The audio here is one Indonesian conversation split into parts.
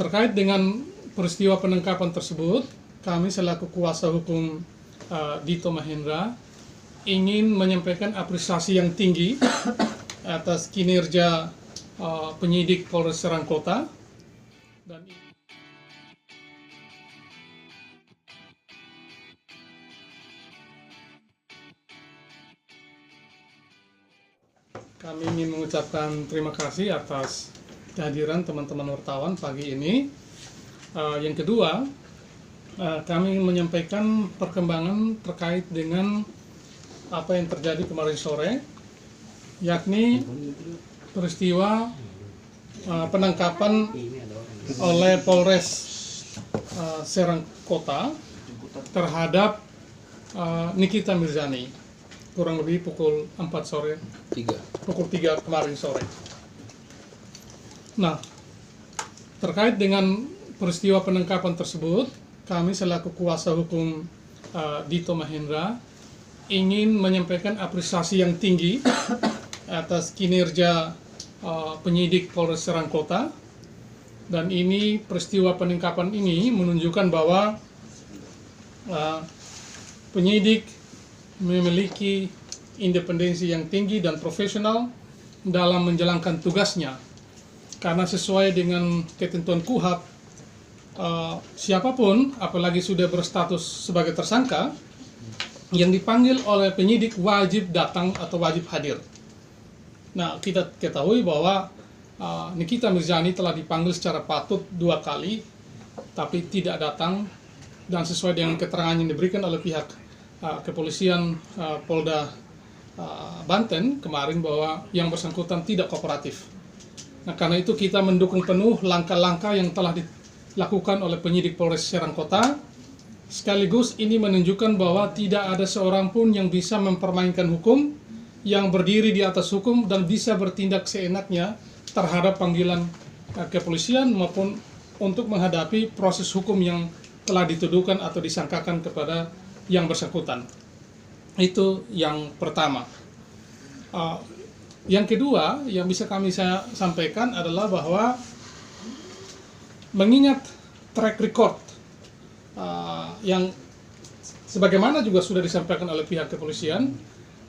Terkait dengan peristiwa penangkapan tersebut, kami selaku kuasa hukum Dito Mahendra ingin menyampaikan apresiasi yang tinggi atas kinerja penyidik Polres Serang Kota dan kami ingin mengucapkan terima kasih atas kehadiran teman-teman wartawan pagi ini. Yang kedua, kami ingin menyampaikan perkembangan terkait dengan apa yang terjadi kemarin sore, yakni peristiwa penangkapan oleh Polres Serang Kota terhadap Nikita Mirzani kurang lebih pukul 4 sore, pukul 3 kemarin sore. Nah, terkait dengan peristiwa penangkapan tersebut, kami selaku kuasa hukum Dito Mahendra ingin menyampaikan apresiasi yang tinggi atas kinerja penyidik Polres Serang Kota, dan ini peristiwa penangkapan ini menunjukkan bahwa penyidik memiliki independensi yang tinggi dan profesional dalam menjalankan tugasnya, karena sesuai dengan ketentuan KUHP, siapapun apalagi sudah berstatus sebagai tersangka yang dipanggil oleh penyidik wajib datang atau wajib hadir. Nah, kita ketahui bahwa Nikita Mirzani telah dipanggil secara patut 2 kali tapi tidak datang, dan sesuai dengan keterangan yang diberikan oleh pihak kepolisian Polda Banten kemarin bahwa yang bersangkutan tidak kooperatif. Nah, karena itu kita mendukung penuh langkah-langkah yang telah dilakukan oleh penyidik Polres Serang Kota. Sekaligus ini menunjukkan bahwa tidak ada seorang pun yang bisa mempermainkan hukum, yang berdiri di atas hukum dan bisa bertindak seenaknya terhadap panggilan kepolisian maupun untuk menghadapi proses hukum yang telah dituduhkan atau disangkakan kepada yang bersangkutan. Itu yang pertama. Yang kedua yang bisa kami sampaikan adalah bahwa mengingat track record yang sebagaimana juga sudah disampaikan oleh pihak kepolisian,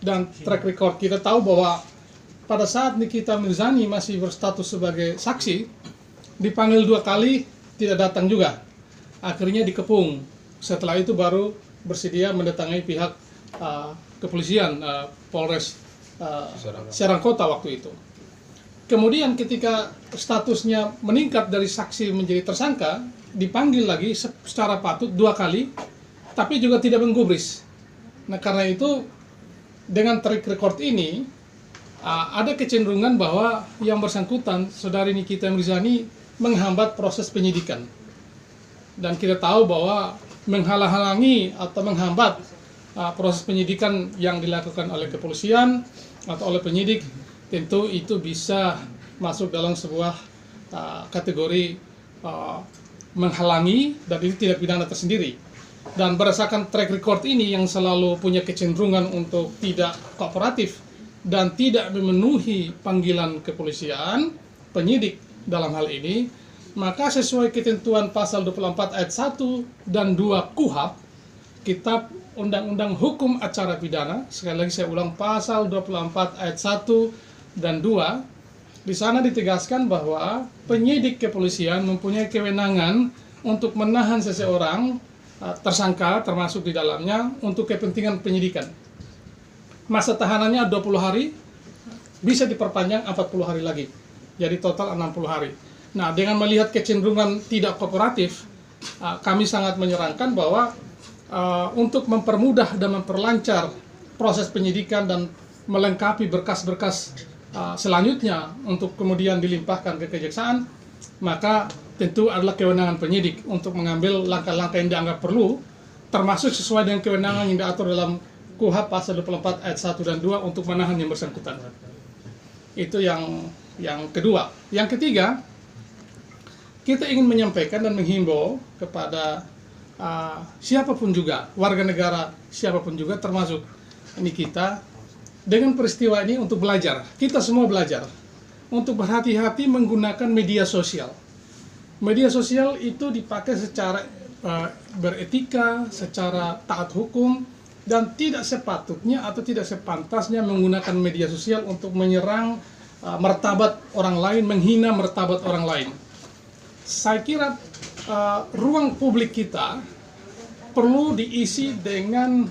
dan track record kita tahu bahwa pada saat Nikita Mirzani masih berstatus sebagai saksi, dipanggil 2 kali tidak datang juga, akhirnya dikepung. Setelah itu baru bersedia mendatangi pihak kepolisian Polres Serang Kota waktu itu. Kemudian ketika statusnya meningkat dari saksi menjadi tersangka, dipanggil lagi secara patut 2 kali, tapi juga tidak menggubris. Nah, karena itu dengan track record ini ada kecenderungan bahwa yang bersangkutan, saudari Nikita Mirzani, menghambat proses penyidikan. Dan kita tahu bahwa menghalang-halangi atau menghambat proses penyidikan yang dilakukan oleh kepolisian atau oleh penyidik, tentu itu bisa masuk dalam sebuah kategori menghalangi, dan ini tidak pidana tersendiri. Dan berdasarkan track record ini yang selalu punya kecenderungan untuk tidak kooperatif dan tidak memenuhi panggilan kepolisian, penyidik dalam hal ini, maka sesuai ketentuan pasal 24 ayat 1 dan 2 KUHP, Kitab Undang-Undang Hukum Acara Pidana, sekali lagi saya ulang, pasal 24 ayat 1 dan 2, di sana ditegaskan bahwa penyidik kepolisian mempunyai kewenangan untuk menahan seseorang tersangka termasuk di dalamnya untuk kepentingan penyidikan. Masa tahanannya 20 hari, bisa diperpanjang 40 hari lagi, jadi total 60 hari. Nah, dengan melihat kecenderungan tidak kooperatif, kami sangat menyarankan bahwa untuk mempermudah dan memperlancar proses penyidikan dan melengkapi berkas-berkas selanjutnya untuk kemudian dilimpahkan ke kejaksaan, maka tentu adalah kewenangan penyidik untuk mengambil langkah-langkah yang dianggap perlu, termasuk sesuai dengan kewenangan yang diatur dalam KUHP pasal 24 ayat 1 dan 2 untuk menahan yang bersangkutan. Itu yang kedua. Yang ketiga, kita ingin menyampaikan dan menghimbau kepada siapapun juga, warga negara siapapun juga, termasuk ini kita, dengan peristiwa ini untuk belajar. Kita semua belajar untuk berhati-hati menggunakan media sosial. Media sosial itu dipakai secara beretika, secara taat hukum, dan tidak sepatutnya atau tidak sepantasnya menggunakan media sosial untuk menyerang martabat orang lain, menghina martabat orang lain. Saya kira ruang publik kita perlu diisi dengan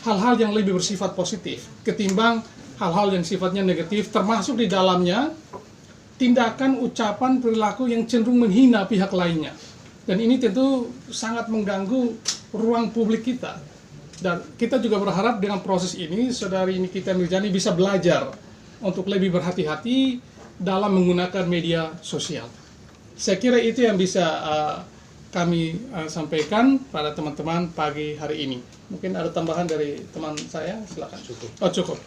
hal-hal yang lebih bersifat positif ketimbang hal-hal yang sifatnya negatif, termasuk di dalamnya tindakan, ucapan, perilaku yang cenderung menghina pihak lainnya. Dan ini tentu sangat mengganggu ruang publik kita. Dan kita juga berharap dengan proses ini, Saudari Nikita Mirzani bisa belajar untuk lebih berhati-hati dalam menggunakan media sosial. Saya kira itu yang bisa kami sampaikan pada teman-teman pagi hari ini. Mungkin ada tambahan dari teman saya, silakan. Cukup. Oh, cukup.